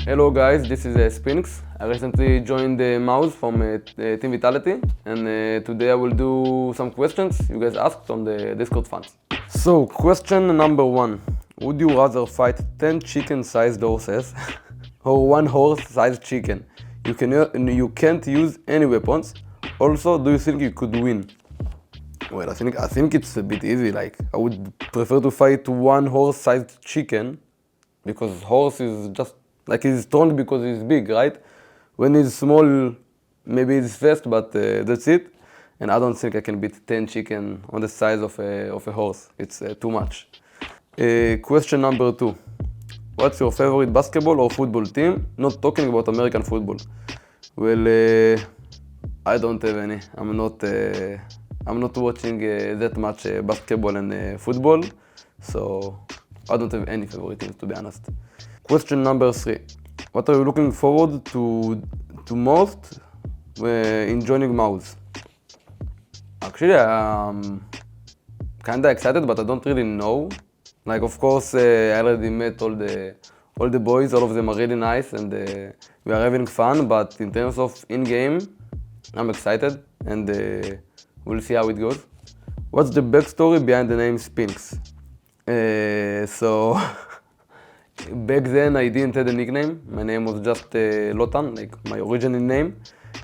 Hello guys, this is Spinx. I recently joined MOUZ from Team Vitality, and today I will do some questions you guys asked on the Discord fans. So, question number 1. Would you rather fight 10 chicken-sized horses or 1 horse-sized chicken? You can't use any weapons. Also, do you think you could win? Well, I think it's a bit easy. Like, I would prefer to fight 1 horse-sized chicken, because horse is just like, he's strong because he's big, right? When he's small, maybe he's fast, but that's it. And I don't think I can beat 10 chicken on the size of a horse. It's too much. Question number 2. What's your favorite basketball or football team? Not talking about American football. Well, I don't have any. I'm not watching that much basketball and football, so I don't have any favorite teams, to be honest. Question number 3. What are you looking forward to most in joining MOUZ? Actually, I'm kinda excited, but I don't really know. Like, of course, I already met all the boys. All of them are really nice, and we are having fun. But in terms of in-game, I'm excited, and we'll see how it goes. What's the backstory behind the name Spinx? So back then I didn't have a nickname. My name was just Lotan, like my original name,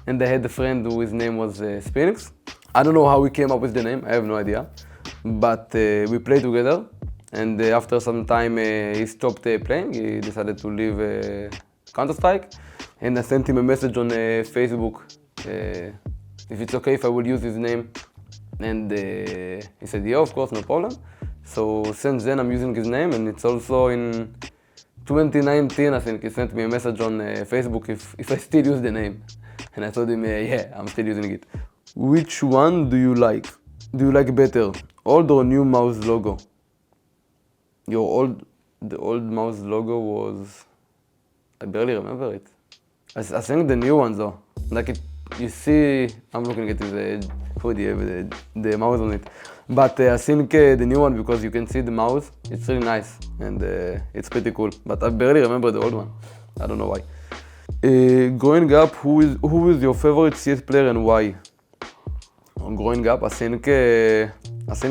and I had a friend whose name was Spinx. I don't know how we came up with the name. I have no idea, but we played together, and after some time he stopped playing. He decided to leave Counter-Strike, and I sent him a message on Facebook if it's okay if I will use his name, and he said yeah, of course, no problem. So since then I'm using his name, and it's also in 2019, I think, he sent me a message on Facebook if I still use the name. And I told him, yeah, I'm still using it. Which one do you like? Do you like better, old or new MOUZ logo? The old MOUZ logo was, I barely remember it. I think the new one though. Like, you see, I'm looking at his hoodie with the MOUZ on it. But I think the new one, because you can see the MOUZ, it's really nice, and it's pretty cool. But I barely remember the old one. I don't know why. Growing up, who is your favorite CS player and why? Growing up, I think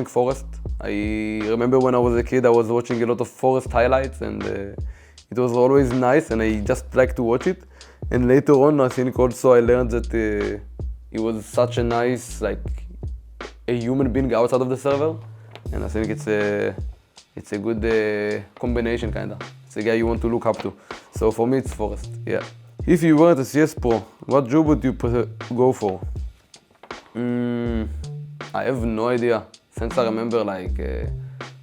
Forest. I remember when I was a kid, I was watching a lot of Forest highlights, and it was always nice, and I just liked to watch it. And later on, I think also I learned that he was such a nice, like, a human being outside of the server, and I think it's a good combination, kinda. It's a guy you want to look up to. So for me, it's Forest. Yeah. If you weren't a CS pro, what job would you go for? I have no idea. Since I remember, like,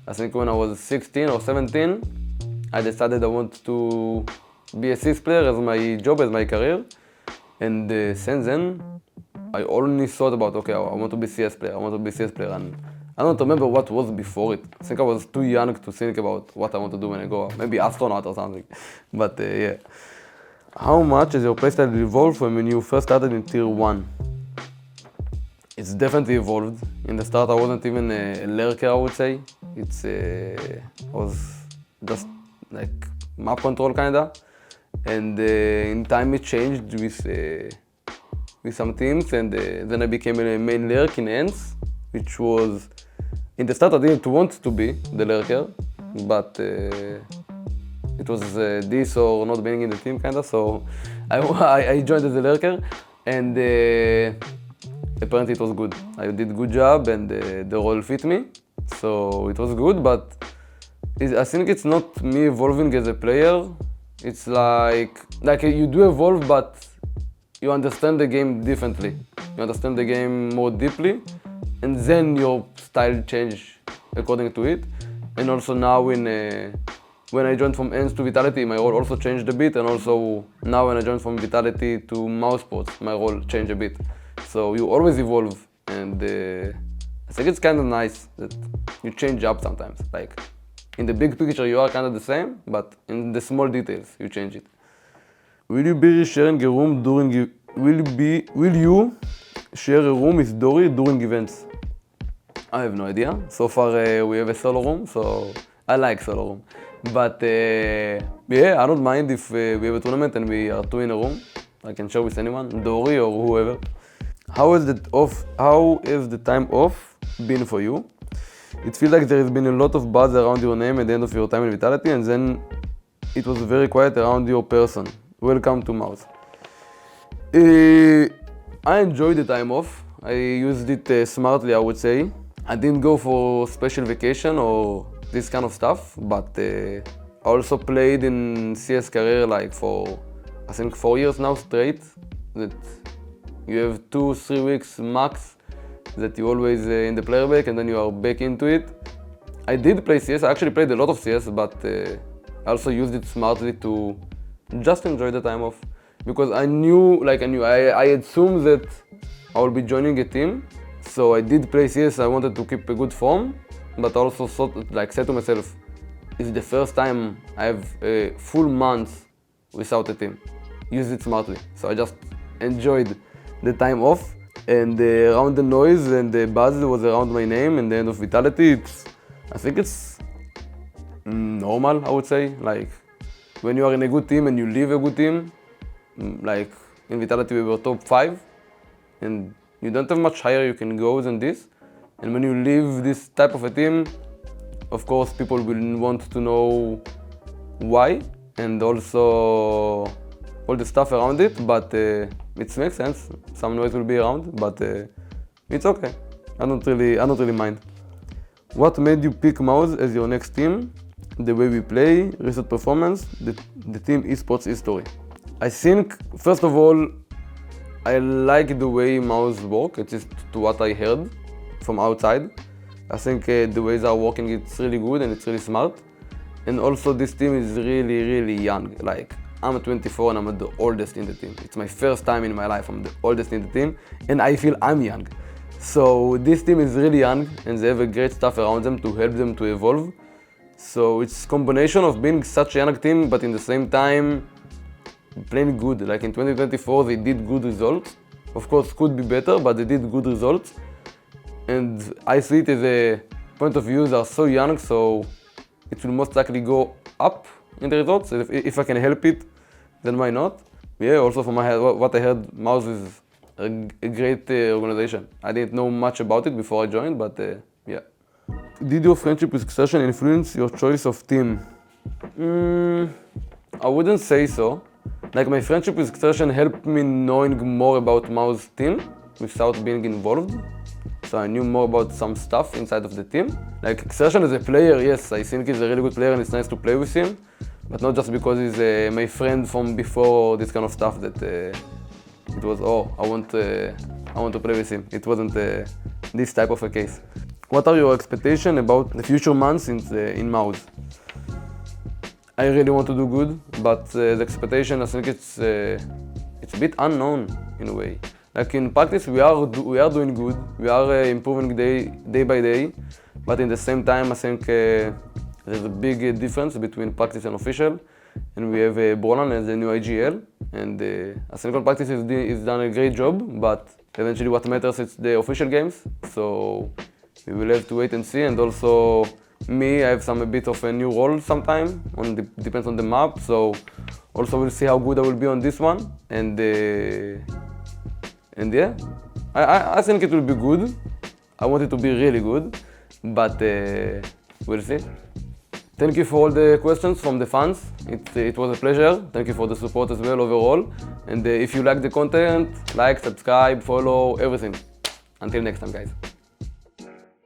I think when I was 16 or 17, I decided I want to be a CS player as my job, as my career, and since then, I only thought about, okay, I want to be CS player, and I don't remember what was before it. I think I was too young to think about what I want to do when I grow up. Maybe astronaut or something, but yeah. How much has your playstyle evolved from when you first started in Tier 1? It's definitely evolved. In the start, I wasn't even a lurker, I would say. I was just like map control, kinda. And in time it changed with some teams, and then I became a main lurk in Ants, which was, in the start I didn't want to be the lurker, but it was this or not being in the team, kinda, so I joined as a lurker, and apparently it was good. I did a good job, and the role fit me, so it was good, but I think it's not me evolving as a player. It's like you do evolve, but you understand the game differently. You understand the game more deeply, and then your style change according to it. And also now when I joined from Ends to Vitality, my role also changed a bit, and also now when I joined from Vitality to MOUZ Sports, my role changed a bit. So you always evolve, and I think it's kind of nice that you change up sometimes. Like, in the big picture you are kind of the same, but in the small details you change it. Will you share a room with Dory during events? I have no idea. So far we have a solo room, so I like solo room. But yeah, I don't mind if we have a tournament and we are two in a room. I can share with anyone, Dory or whoever. How is the time off been for you? It feels like there has been a lot of buzz around your name at the end of your time in Vitality, and then it was very quiet around your person. Welcome to MOUZ. I enjoyed the time off. I used it smartly, I would say. I didn't go for special vacation or this kind of stuff, but I also played in CS career like for, I think 4 years now straight. That you have 2-3 weeks max that you always in the player back and then you are back into it. I did play CS, I actually played a lot of CS, but I also used it smartly to just enjoy the time off. Because I assumed that I will be joining a team. So I did play CS, I wanted to keep a good form, but also said to myself, it's the first time I have a full month without a team. Use it smartly. So I just enjoyed the time off, and around the noise and the buzz was around my name and the end of Vitality, I think it's normal, I would say. Like, when you are in a good team and you leave a good team, like in Vitality we were top 5, and you don't have much higher you can go than this. And when you leave this type of a team, of course people will want to know why, and also all the stuff around it, but it makes sense. Some noise will be around, but it's okay. I don't really mind. What made you pick MOUZ as your next team? The way we play, recent performance, the team esports history. I think, first of all, I like the way MOUZ work, at least to what I heard from outside. I think the ways are working, it's really good and it's really smart. And also this team is really, really young. Like, I'm 24 and I'm the oldest in the team. It's my first time in my life, I'm the oldest in the team, and I feel I'm young. So this team is really young and they have a great stuff around them to help them to evolve. So it's a combination of being such a young team, but in the same time, playing good. Like in 2024, they did good results. Of course, could be better, but they did good results. And I see it as a point of view, they are so young, so it will most likely go up in the results. If I can help it, then why not? Yeah, also from what I heard, MOUZ is a great organization. I didn't know much about it before I joined, but yeah. Did your friendship with Xerxes influence your choice of team? I wouldn't say so. Like, my friendship with Xerxes helped me knowing more about MOUZ team without being involved. So I knew more about some stuff inside of the team. Like, Xerxes as a player, yes, I think he's a really good player and it's nice to play with him. But not just because he's my friend from before, this kind of stuff that it was, oh, I want to play with him. It wasn't this type of a case. What are your expectations about the future months in MOUZ? I really want to do good, but the expectation, I think it's a bit unknown in a way. Like in practice, we are doing good. We are improving day by day, but in the same time, I think there's a big difference between practice and official. And we have Brolan as the new IGL, and I think on practice he's done a great job, but eventually what matters is the official games. So we will have to wait and see. And also me, I have a bit of a new role sometime, depends on the map. So also we'll see how good I will be on this one. And yeah, I think it will be good. I want it to be really good, but we'll see. Thank you for all the questions from the fans. It was a pleasure. Thank you for the support as well overall. And if you like the content, like, subscribe, follow, everything. Until next time, guys.